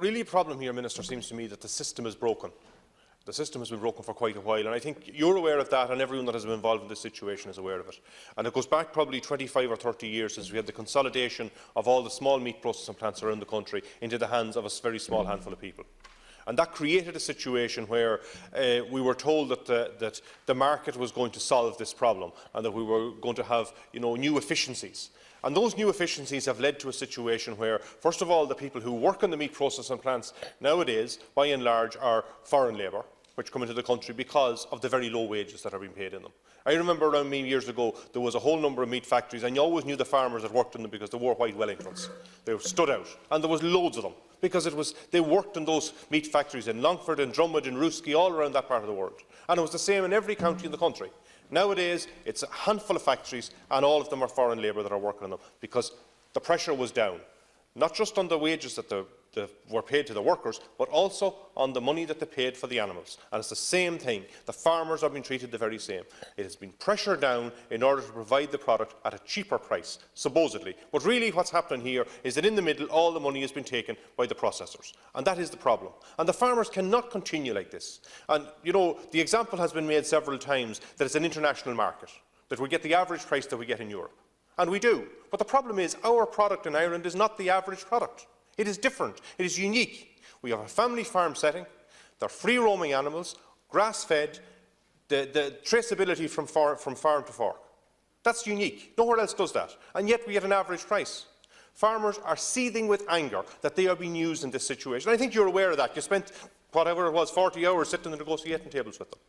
really the problem here, Minister, seems to me that the system is broken. The system has been broken for quite a while, and I think you're aware of that, and everyone that has been involved in this situation is aware of it. And it goes back probably 25 or 30 years since we had the consolidation of all the small meat processing plants around the country into the hands of a very small handful of people. And that created a situation where we were told that the market was going to solve this problem and that we were going to have, new efficiencies. And those new efficiencies have led to a situation where, first of all, the people who work in the meat processing plants nowadays, by and large, are foreign labour, which come into the country because of the very low wages that are being paid in them. I remember around me years ago, there was a whole number of meat factories, and you always knew the farmers that worked in them because they wore white Wellingtons. They stood out, and there was loads of them, because they worked in those meat factories in Longford, in Drummond, in Rooskey, all around that part of the world. And it was the same in every county in the country. Nowadays, it's a handful of factories, and all of them are foreign labour that are working on them, because the pressure was down, not just on the wages that were paid to the workers, but also on the money that they paid for the animals. And it's the same thing. The farmers are being treated the very same. It has been pressured down in order to provide the product at a cheaper price, supposedly. But really what's happening here is that in the middle, all the money has been taken by the processors. And that is the problem. And the farmers cannot continue like this. And, the example has been made several times that it's an international market, that we get the average price that we get in Europe. And we do. But the problem is our product in Ireland is not the average product. It is different. It is unique. We have a family farm setting. They're free-roaming animals, grass-fed, the traceability from farm to fork. That's unique. Nowhere else does that. And yet we get an average price. Farmers are seething with anger that they are being used in this situation. I think you're aware of that. You spent, whatever it was, 40 hours sitting at the negotiating tables with them.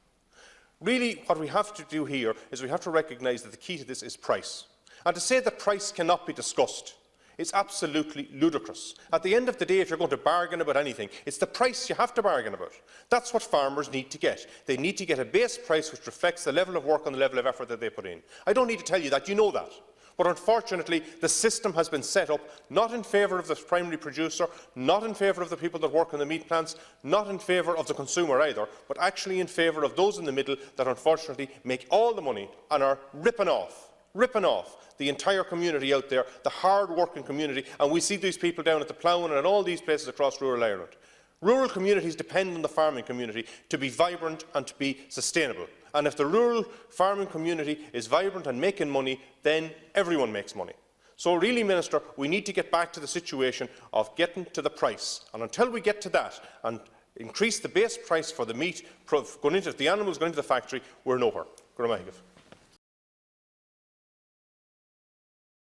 Really, what we have to do here is we have to recognise that the key to this is price. And to say that price cannot be discussed is absolutely ludicrous. At the end of the day, if you're going to bargain about anything, it's the price you have to bargain about. That's what farmers need to get. They need to get a base price which reflects the level of work and the level of effort that they put in. I don't need to tell you that, you know that. But unfortunately, the system has been set up not in favour of the primary producer, not in favour of the people that work in the meat plants, not in favour of the consumer either, but actually in favour of those in the middle that unfortunately make all the money and are ripping off the entire community out there, the hard-working community, and we see these people down at the Ploughman and all these places across rural Ireland. Rural communities depend on the farming community to be vibrant and to be sustainable. And if the rural farming community is vibrant and making money, then everyone makes money. So really, Minister, we need to get back to the situation of getting to the price. And until we get to that and increase the base price for the meat, the animals going into the factory, we're nowhere.